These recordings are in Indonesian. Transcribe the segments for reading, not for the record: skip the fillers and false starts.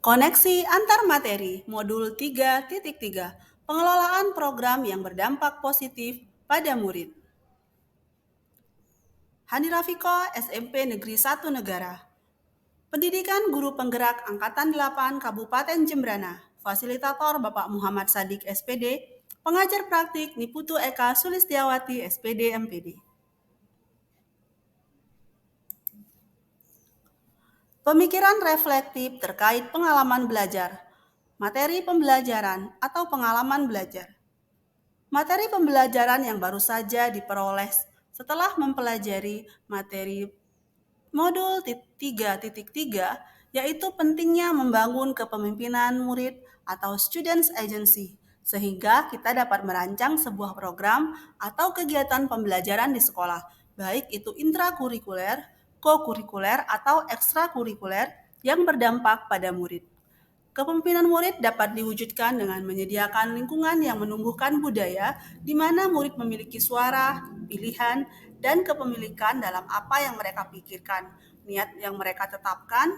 Koneksi antar materi, modul 3.3, pengelolaan program yang berdampak positif pada murid. Hani Rafiko, SMP Negeri 1 Negara. Pendidikan Guru Penggerak Angkatan 8 Kabupaten Jembrana. Fasilitator Bapak Muhammad Sadik SPD. Pengajar praktik Niputu Eka Sulistiawati SPD MPD. Pemikiran reflektif terkait pengalaman belajar. Materi pembelajaran atau pengalaman belajar. Materi pembelajaran yang baru saja diperoleh setelah mempelajari materi modul 3.3, yaitu pentingnya membangun kepemimpinan murid atau students agency, sehingga kita dapat merancang sebuah program atau kegiatan pembelajaran di sekolah, baik itu intrakurikuler, kokurikuler, atau ekstrakurikuler yang berdampak pada murid. Kepemimpinan murid dapat diwujudkan dengan menyediakan lingkungan yang menumbuhkan budaya di mana murid memiliki suara, pilihan, dan kepemilikan dalam apa yang mereka pikirkan, niat yang mereka tetapkan,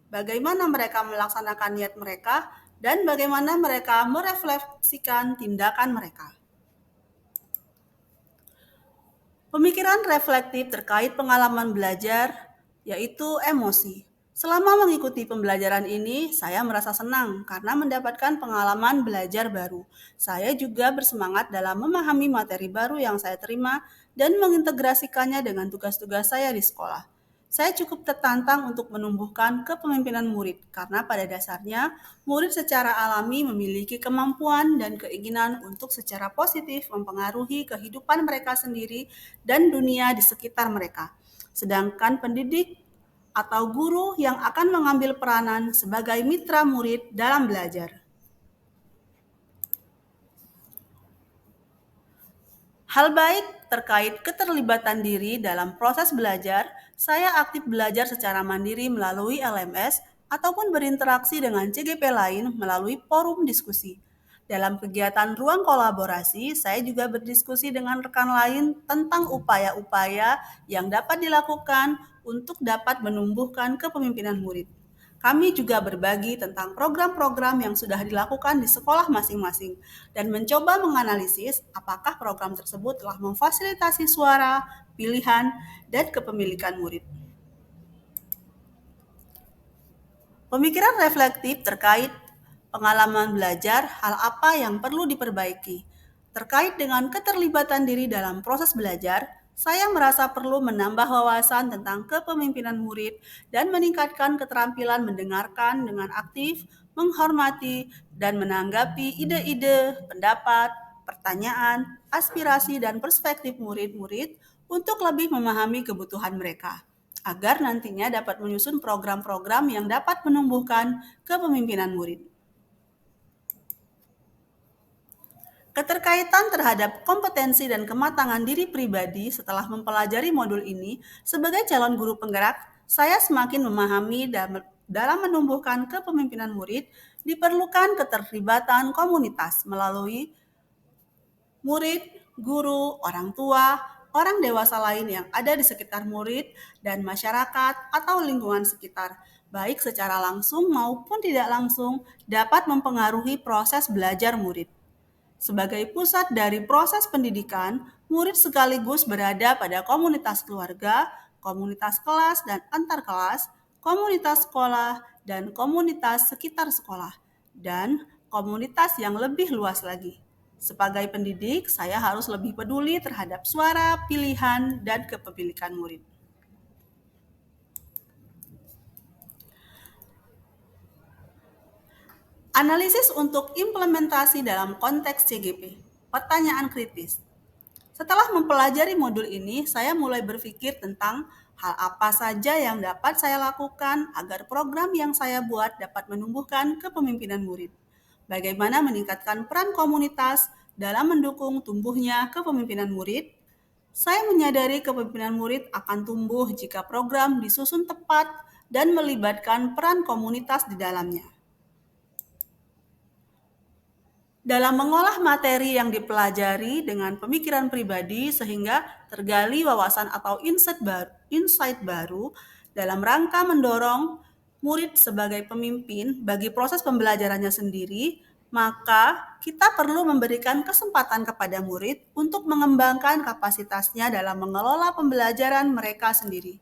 bagaimana mereka melaksanakan niat mereka, dan bagaimana mereka merefleksikan tindakan mereka. Pemikiran reflektif terkait pengalaman belajar, yaitu emosi. Selama mengikuti pembelajaran ini, saya merasa senang karena mendapatkan pengalaman belajar baru. Saya juga bersemangat dalam memahami materi baru yang saya terima dan mengintegrasikannya dengan tugas-tugas saya di sekolah. Saya cukup tertantang untuk menumbuhkan kepemimpinan murid karena pada dasarnya murid secara alami memiliki kemampuan dan keinginan untuk secara positif mempengaruhi kehidupan mereka sendiri dan dunia di sekitar mereka. Sedangkan pendidik atau guru yang akan mengambil peranan sebagai mitra murid dalam belajar. Hal baik terkait keterlibatan diri dalam proses belajar, saya aktif belajar secara mandiri melalui LMS ataupun berinteraksi dengan CGP lain melalui forum diskusi. Dalam kegiatan ruang kolaborasi, saya juga berdiskusi dengan rekan lain tentang upaya-upaya yang dapat dilakukan untuk dapat menumbuhkan kepemimpinan murid. Kami juga berbagi tentang program-program yang sudah dilakukan di sekolah masing-masing dan mencoba menganalisis apakah program tersebut telah memfasilitasi suara, pilihan, dan kepemilikan murid. Pemikiran reflektif terkait pengalaman belajar, hal apa yang perlu diperbaiki. Terkait dengan keterlibatan diri dalam proses belajar, saya merasa perlu menambah wawasan tentang kepemimpinan murid dan meningkatkan keterampilan mendengarkan dengan aktif, menghormati, dan menanggapi ide-ide, pendapat, pertanyaan, aspirasi, dan perspektif murid-murid untuk lebih memahami kebutuhan mereka, agar nantinya dapat menyusun program-program yang dapat menumbuhkan kepemimpinan murid. Keterkaitan terhadap kompetensi dan kematangan diri pribadi setelah mempelajari modul ini, sebagai calon guru penggerak, saya semakin memahami dalam menumbuhkan kepemimpinan murid diperlukan keterlibatan komunitas melalui murid, guru, orang tua, orang dewasa lain yang ada di sekitar murid dan masyarakat atau lingkungan sekitar, baik secara langsung maupun tidak langsung, dapat mempengaruhi proses belajar murid. Sebagai pusat dari proses pendidikan, murid sekaligus berada pada komunitas keluarga, komunitas kelas dan antar kelas, komunitas sekolah, dan komunitas sekitar sekolah, dan komunitas yang lebih luas lagi. Sebagai pendidik, saya harus lebih peduli terhadap suara, pilihan, dan kepemilikan murid. Analisis untuk implementasi dalam konteks CGP. Pertanyaan kritis. Setelah mempelajari modul ini, saya mulai berpikir tentang hal apa saja yang dapat saya lakukan agar program yang saya buat dapat menumbuhkan kepemimpinan murid. Bagaimana meningkatkan peran komunitas dalam mendukung tumbuhnya kepemimpinan murid. Saya menyadari kepemimpinan murid akan tumbuh jika program disusun tepat dan melibatkan peran komunitas di dalamnya. Dalam mengolah materi yang dipelajari dengan pemikiran pribadi sehingga tergali wawasan atau insight baru dalam rangka mendorong murid sebagai pemimpin bagi proses pembelajarannya sendiri, maka kita perlu memberikan kesempatan kepada murid untuk mengembangkan kapasitasnya dalam mengelola pembelajaran mereka sendiri.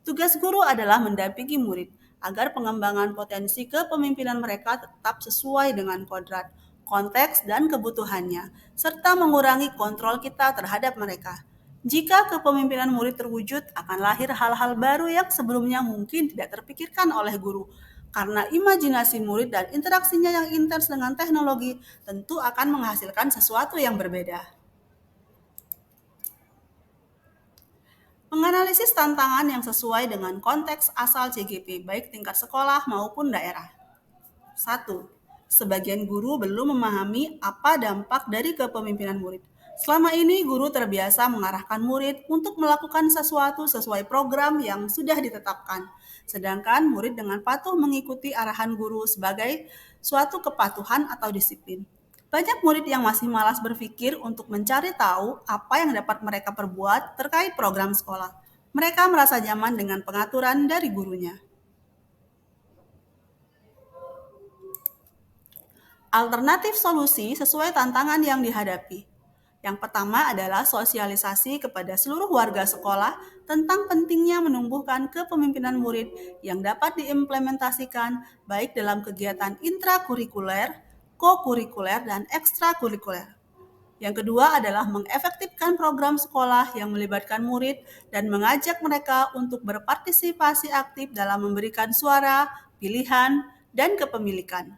Tugas guru adalah mendampingi murid agar pengembangan potensi kepemimpinan mereka tetap sesuai dengan kodrat, konteks, dan kebutuhannya, serta mengurangi kontrol kita terhadap mereka. Jika kepemimpinan murid terwujud, akan lahir hal-hal baru yang sebelumnya mungkin tidak terpikirkan oleh guru. Karena imajinasi murid dan interaksinya yang intens dengan teknologi tentu akan menghasilkan sesuatu yang berbeda. Menganalisis tantangan yang sesuai dengan konteks asal CGP, baik tingkat sekolah maupun daerah. 1. Sebagian guru belum memahami apa dampak dari kepemimpinan murid. Selama ini, guru terbiasa mengarahkan murid untuk melakukan sesuatu sesuai program yang sudah ditetapkan. Sedangkan murid dengan patuh mengikuti arahan guru sebagai suatu kepatuhan atau disiplin. Banyak murid yang masih malas berpikir untuk mencari tahu apa yang dapat mereka perbuat terkait program sekolah. Mereka merasa nyaman dengan pengaturan dari gurunya. Alternatif solusi sesuai tantangan yang dihadapi. Yang pertama adalah sosialisasi kepada seluruh warga sekolah tentang pentingnya menumbuhkan kepemimpinan murid yang dapat diimplementasikan baik dalam kegiatan intrakurikuler, kokurikuler, dan ekstrakurikuler. Yang kedua adalah mengefektifkan program sekolah yang melibatkan murid dan mengajak mereka untuk berpartisipasi aktif dalam memberikan suara, pilihan, dan kepemilikan.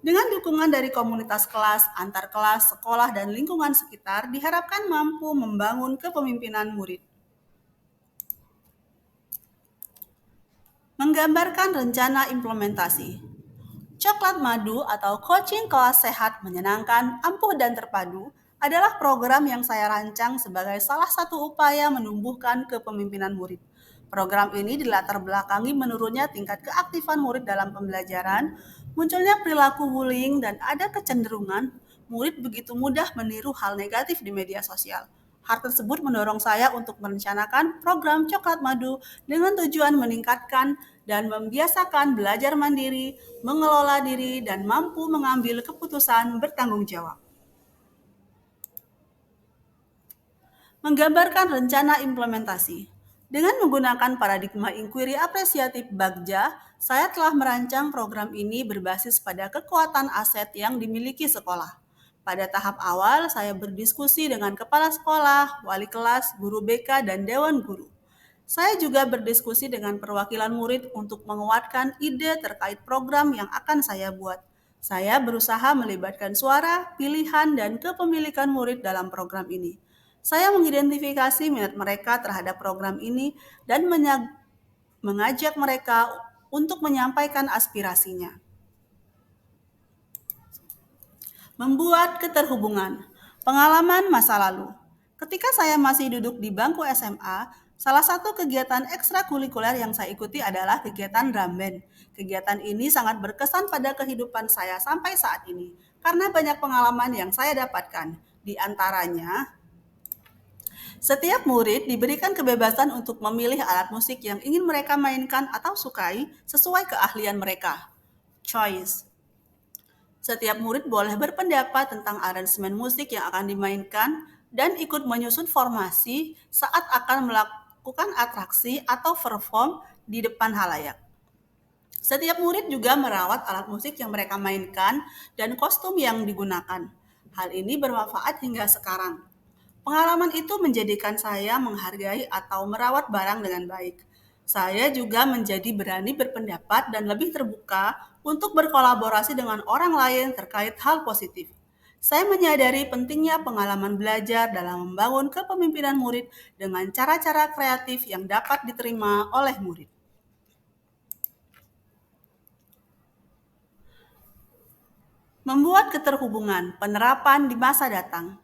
Dengan dukungan dari komunitas kelas, antar kelas, sekolah, dan lingkungan sekitar, diharapkan mampu membangun kepemimpinan murid. Menggambarkan rencana implementasi. Coklat Madu atau coaching kelas sehat menyenangkan, ampuh, dan terpadu adalah program yang saya rancang sebagai salah satu upaya menumbuhkan kepemimpinan murid. Program ini dilatar belakangi menurunnya tingkat keaktifan murid dalam pembelajaran, munculnya perilaku bullying, dan ada kecenderungan murid begitu mudah meniru hal negatif di media sosial. Hal tersebut mendorong saya untuk merencanakan program Coklat Madu dengan tujuan meningkatkan dan membiasakan belajar mandiri, mengelola diri, dan mampu mengambil keputusan bertanggung jawab. Menggambarkan rencana implementasi. Dengan menggunakan paradigma inquiry apresiatif Bagja, saya telah merancang program ini berbasis pada kekuatan aset yang dimiliki sekolah. Pada tahap awal, saya berdiskusi dengan kepala sekolah, wali kelas, guru BK, dan dewan guru. Saya juga berdiskusi dengan perwakilan murid untuk menguatkan ide terkait program yang akan saya buat. Saya berusaha melibatkan suara, pilihan, dan kepemilikan murid dalam program ini. Saya mengidentifikasi minat mereka terhadap program ini dan mengajak mereka untuk menyampaikan aspirasinya. Membuat keterhubungan. Pengalaman masa lalu. Ketika saya masih duduk di bangku SMA, salah satu kegiatan ekstrakurikuler yang saya ikuti adalah kegiatan drum band. Kegiatan ini sangat berkesan pada kehidupan saya sampai saat ini, karena banyak pengalaman yang saya dapatkan. Di antaranya, setiap murid diberikan kebebasan untuk memilih alat musik yang ingin mereka mainkan atau sukai sesuai keahlian mereka. Choice. Setiap murid boleh berpendapat tentang aransemen musik yang akan dimainkan dan ikut menyusun formasi saat akan melakukan atraksi atau perform di depan halayak. Setiap murid juga merawat alat musik yang mereka mainkan dan kostum yang digunakan. Hal ini bermanfaat hingga sekarang. Pengalaman itu menjadikan saya menghargai atau merawat barang dengan baik. Saya juga menjadi berani berpendapat dan lebih terbuka untuk berkolaborasi dengan orang lain terkait hal positif. Saya menyadari pentingnya pengalaman belajar dalam membangun kepemimpinan murid dengan cara-cara kreatif yang dapat diterima oleh murid. Membuat keterhubungan penerapan di masa datang.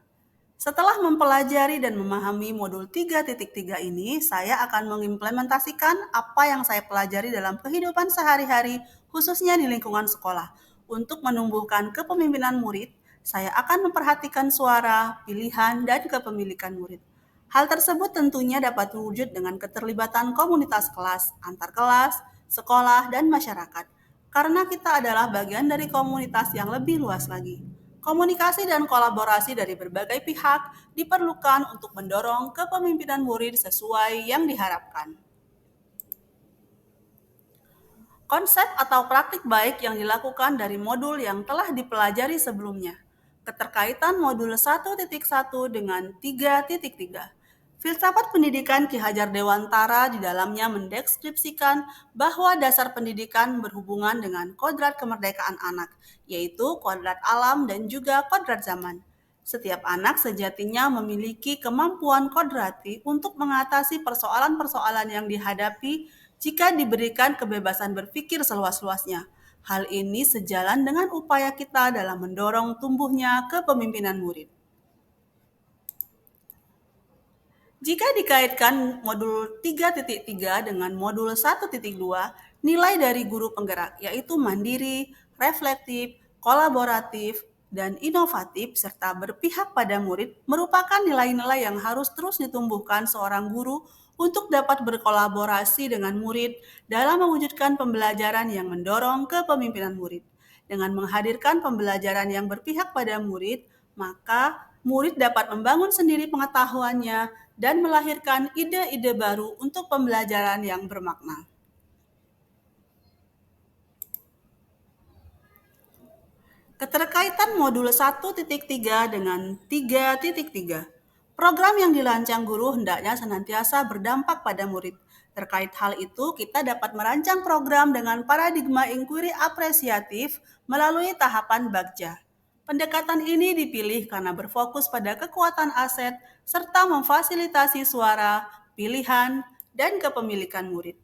Setelah mempelajari dan memahami modul 3.3 ini, saya akan mengimplementasikan apa yang saya pelajari dalam kehidupan sehari-hari, khususnya di lingkungan sekolah. Untuk menumbuhkan kepemimpinan murid, saya akan memperhatikan suara, pilihan, dan kepemilikan murid. Hal tersebut tentunya dapat terwujud dengan keterlibatan komunitas kelas, antar kelas, sekolah, dan masyarakat. Karena kita adalah bagian dari komunitas yang lebih luas lagi. Komunikasi dan kolaborasi dari berbagai pihak diperlukan untuk mendorong kepemimpinan murid sesuai yang diharapkan. Konsep atau praktik baik yang dilakukan dari modul yang telah dipelajari sebelumnya. Keterkaitan modul 1.1 dengan 3.3. Filsafat pendidikan Ki Hajar Dewantara di dalamnya mendeskripsikan bahwa dasar pendidikan berhubungan dengan kodrat kemerdekaan anak, yaitu kodrat alam dan juga kodrat zaman. Setiap anak sejatinya memiliki kemampuan kodrati untuk mengatasi persoalan-persoalan yang dihadapi jika diberikan kebebasan berpikir seluas-luasnya. Hal ini sejalan dengan upaya kita dalam mendorong tumbuhnya kepemimpinan murid. Jika dikaitkan modul 3.3 dengan modul 1.2, nilai dari guru penggerak yaitu mandiri, reflektif, kolaboratif, dan inovatif serta berpihak pada murid merupakan nilai-nilai yang harus terus ditumbuhkan seorang guru untuk dapat berkolaborasi dengan murid dalam mewujudkan pembelajaran yang mendorong kepemimpinan murid. Dengan menghadirkan pembelajaran yang berpihak pada murid, maka murid dapat membangun sendiri pengetahuannya dan melahirkan ide-ide baru untuk pembelajaran yang bermakna. Keterkaitan modul 1.3 dengan 3.3. Program yang dirancang guru hendaknya senantiasa berdampak pada murid. Terkait hal itu, kita dapat merancang program dengan paradigma inquiry apresiatif melalui tahapan bagja. Pendekatan ini dipilih karena berfokus pada kekuatan aset serta memfasilitasi suara, pilihan, dan kepemilikan murid.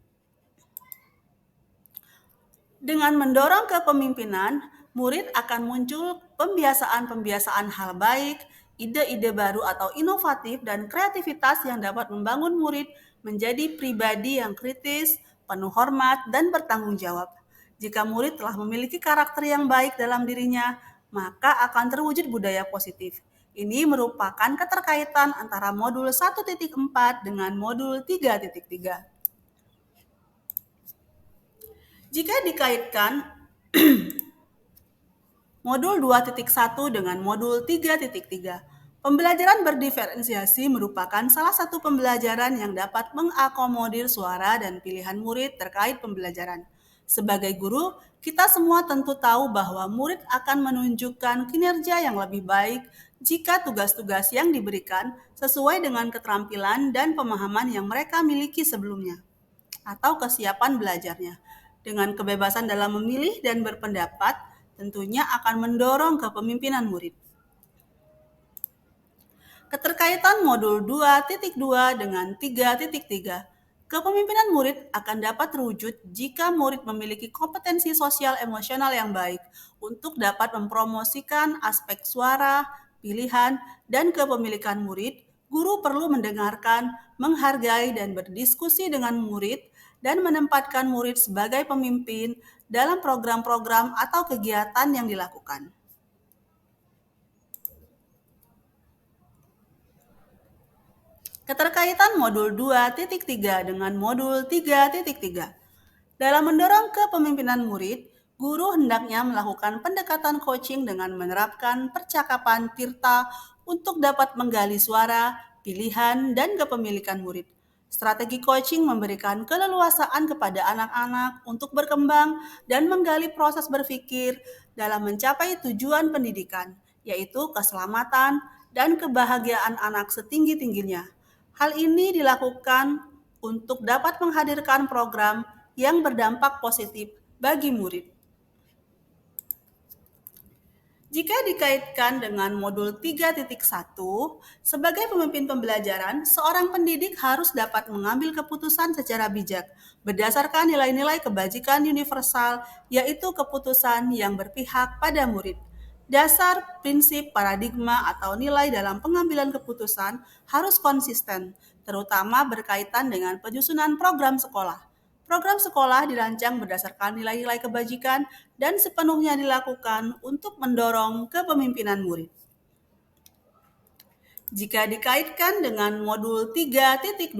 Dengan mendorong kepemimpinan, murid akan muncul pembiasaan-pembiasaan hal baik, ide-ide baru atau inovatif, dan kreativitas yang dapat membangun murid menjadi pribadi yang kritis, penuh hormat, dan bertanggung jawab. Jika murid telah memiliki karakter yang baik dalam dirinya, maka akan terwujud budaya positif. Ini merupakan keterkaitan antara modul 1.4 dengan modul 3.3. Jika dikaitkan modul 2.1 dengan modul 3.3, pembelajaran berdiferensiasi merupakan salah satu pembelajaran yang dapat mengakomodir suara dan pilihan murid terkait pembelajaran. Sebagai guru, kita semua tentu tahu bahwa murid akan menunjukkan kinerja yang lebih baik jika tugas-tugas yang diberikan sesuai dengan keterampilan dan pemahaman yang mereka miliki sebelumnya atau kesiapan belajarnya. Dengan kebebasan dalam memilih dan berpendapat, tentunya akan mendorong kepemimpinan murid. Keterkaitan modul 2.2 dengan 3.3. Kepemimpinan murid akan dapat terwujud jika murid memiliki kompetensi sosial emosional yang baik untuk dapat mempromosikan aspek suara, pilihan, dan kepemilikan murid. Guru perlu mendengarkan, menghargai, dan berdiskusi dengan murid dan menempatkan murid sebagai pemimpin dalam program-program atau kegiatan yang dilakukan. Keterkaitan modul 2.3 dengan modul 3.3. Dalam mendorong kepemimpinan murid, guru hendaknya melakukan pendekatan coaching dengan menerapkan percakapan tirta untuk dapat menggali suara, pilihan, dan kepemilikan murid. Strategi coaching memberikan keleluasaan kepada anak-anak untuk berkembang dan menggali proses berpikir dalam mencapai tujuan pendidikan, yaitu keselamatan dan kebahagiaan anak setinggi-tingginya. Hal ini dilakukan untuk dapat menghadirkan program yang berdampak positif bagi murid. Jika dikaitkan dengan modul 3.1, sebagai pemimpin pembelajaran, seorang pendidik harus dapat mengambil keputusan secara bijak berdasarkan nilai-nilai kebajikan universal, yaitu keputusan yang berpihak pada murid. Dasar, prinsip, paradigma, atau nilai dalam pengambilan keputusan harus konsisten, terutama berkaitan dengan penyusunan program sekolah. Program sekolah dirancang berdasarkan nilai-nilai kebajikan dan sepenuhnya dilakukan untuk mendorong kepemimpinan murid. Jika dikaitkan dengan modul 3.2,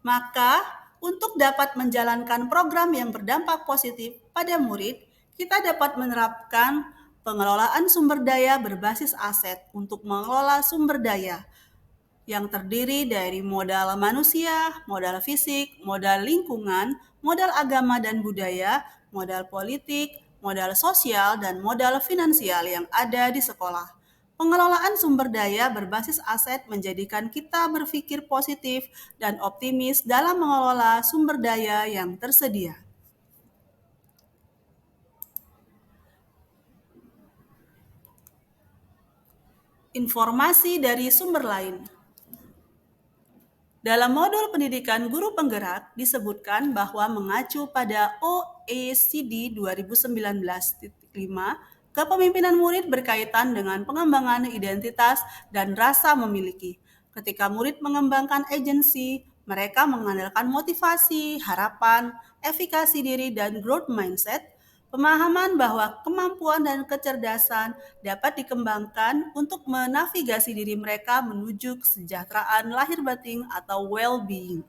maka Untuk dapat menjalankan program yang berdampak positif pada murid, kita dapat menerapkan pengelolaan sumber daya berbasis aset untuk mengelola sumber daya yang terdiri dari modal manusia, modal fisik, modal lingkungan, modal agama dan budaya, modal politik, modal sosial, dan modal finansial yang ada di sekolah. Pengelolaan sumber daya berbasis aset menjadikan kita berpikir positif dan optimis dalam mengelola sumber daya yang tersedia. Informasi dari sumber lain. Dalam modul pendidikan guru penggerak disebutkan bahwa mengacu pada OECD 2019.5, kepemimpinan murid berkaitan dengan pengembangan identitas dan rasa memiliki. Ketika murid mengembangkan agensi, mereka mengandalkan motivasi, harapan, efikasi diri, dan growth mindset. Pemahaman bahwa kemampuan dan kecerdasan dapat dikembangkan untuk menavigasi diri mereka menuju kesejahteraan lahir batin atau well-being.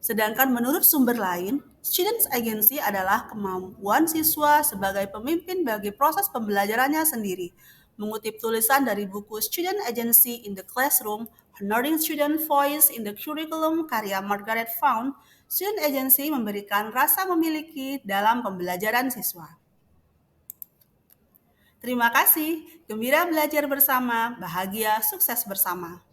Sedangkan menurut sumber lain, Students Agency adalah kemampuan siswa sebagai pemimpin bagi proses pembelajarannya sendiri. Mengutip tulisan dari buku Student Agency in the Classroom, Honoring Student Voice in the Curriculum karya Margaret Funt, Student Agency memberikan rasa memiliki dalam pembelajaran siswa. Terima kasih, gembira belajar bersama, bahagia, sukses bersama.